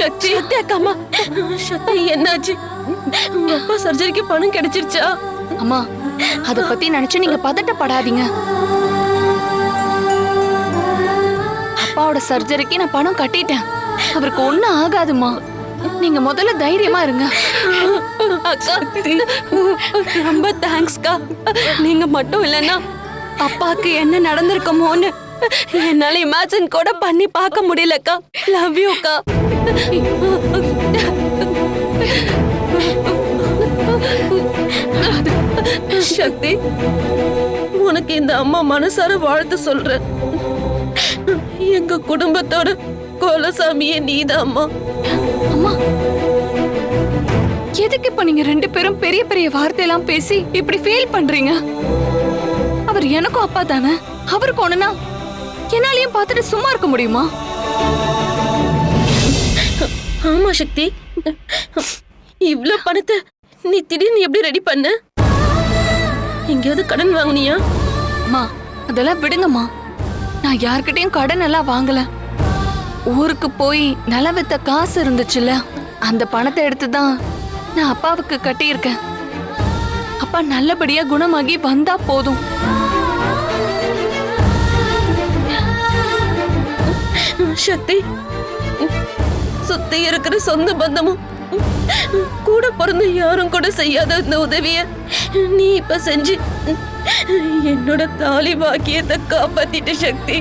சக்தி அக்காமா, சக்தி என்னாச்சு? உங்க அப்பா சர்ஜரிக்கு பணம் கிடைச்சிருச்சா? அம்மா, அத பத்தி நினைச்சு நீங்க பதட்டப்படாதீங்க. அப்பாவோட சர்ஜரிக்கு நான் பணம் கட்டிட்டேன். அவருக்கு ஒண்ணும் ஆகாதுமா. நீங்க முதல்ல தைரியமா இருங்க. அக்கா, ரொம்ப தேங்க்ஸ்க்கா. நீங்க மட்டும் இல்லைன்னா அப்பாக்கு என்ன நடந்திருக்குமோன்னு என்னால இமேஜின் கூட பண்ணி பார்க்க முடியலக்கா. லவ் யூ அக்கா. சக்தி, உனக்கு இந்த அம்மா மனசார வாழ்த்து சொல்றேன். எங்க குடும்பத்தோட கோலசாமியே நீதான் அம்மா. அம்மா, எதுக்கு இப்ப நீங்க ரெண்டு பேரும் பெரிய பெரிய வார்த்தையெல்லாம் பேசி இப்படி ஃபீல் பண்றீங்க? அவர் எனக்கும் அப்பா தானே. அவருக்கு ஒண்ணுனா என்னாலையும் பார்த்துட்டு சும்மா இருக்க முடியுமா? ஆமா சக்தி, இவ்ளோ பணத்தை நீ திடீர்னு எப்படி ரெடி பண்ண? எங்கேயாவது கடன் வாங்குனியா? அம்மா, அதெல்லாம் விடுங்கம்மா. நான் யார்கிட்டயும் கடன் எல்லாம் வாங்கல. ஊருக்கு போய் நிலம் வித்த காசு இருந்துச்சுல்ல, அந்த பணத்தை எடுத்துதான் நான் அப்பாவுக்கு கட்டியிருக்கேன். அப்பா நல்லபடியா குணமாகி வந்தா போதும். சக்தி, சுத்தி இருக்கிற சொந்த பந்தமும் கூட பிறந்த யாரும் கூட செய்யாத இந்த உதவிய நீ இப்ப செஞ்சு என்னோட தாலி பாக்கியத்தை காப்பாத்திட்ட சக்தி.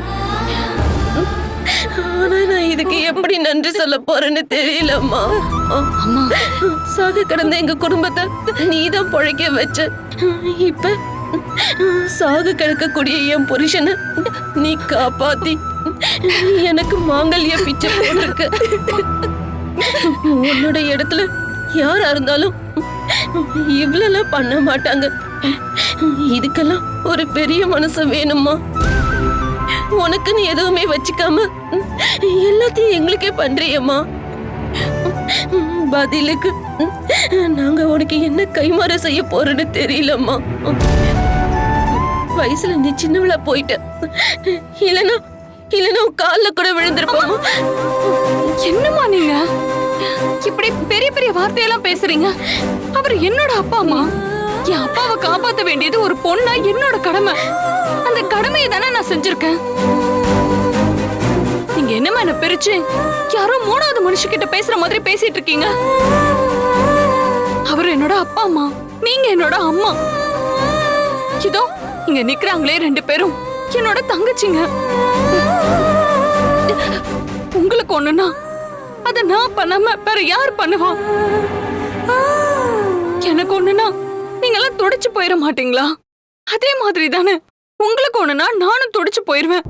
ஆனா நான் இதுக்கு எப்படி நன்றி சொல்ல போறேன்னு தெரியலம்மா. அம்மா, சாக கிடந்த எங்க குடும்பத்தை நீதான் பொழைக்க வச்ச. இப்ப சாக கிடக்கக்கூடிய என் புருஷனை நீ காப்பாத்தி எனக்கு மாங்கல்ய பிச்சை போட்டிருக்க. உன்னோட இடத்துல யாரா இருந்தாலும் இவ்வளவு பண்ண மாட்டாங்க. இதுக்கெல்லாம் ஒரு பெரிய மனசு வேணுமா? உனக்குன்னு எதுவுமே வச்சுக்காம எல்லாத்தையும் எங்களுக்கே பண்றியம்மா. பதிலுக்கு நாங்க உனக்கு என்ன கைமாறு செய்ய போறோன்னு தெரியலம்மா. வயசுல நீ சின்னவளா போயிட்ட. இல்லனா கால்ல கூட விழுந்திருப்போமா? என்னம்மா நீங்க இப்படி பெரிய பெரிய வார்த்தையெல்லாம் பேசுறீங்க? அவர் என்னோட அப்பா அம்மா. என் அப்பாவை காப்பாத்த வேண்டியது ஒரு பொண்ணா என்னோட கடமை. அந்த கடமையை தானே நான் செஞ்சிருக்கேன். நீங்க என்னமா என்ன பிரிச்சு யாரோ மூணாவது மனுஷகிட்ட பேசுற மாதிரி பேசிட்டு இருக்கீங்க? அவர் என்னோட அப்பா அம்மா, நீங்க என்னோட அம்மா. இதோ இங்க நிக்கிறாங்களே ரெண்டு பேரும் என்னோட தங்கச்சிங்க. உங்களுக்கு ஒண்ணுனா அத நான் பண்ணாம வேற யார் பண்ணுவா? எனக்கு ஒண்ணுனா நீங்க எல்லாம் துடிச்சு போயிட மாட்டீங்களா? அதே மாதிரி தானே உங்களுக்கு ஒண்ணுனா நானும் துடிச்சு போயிருவேன்.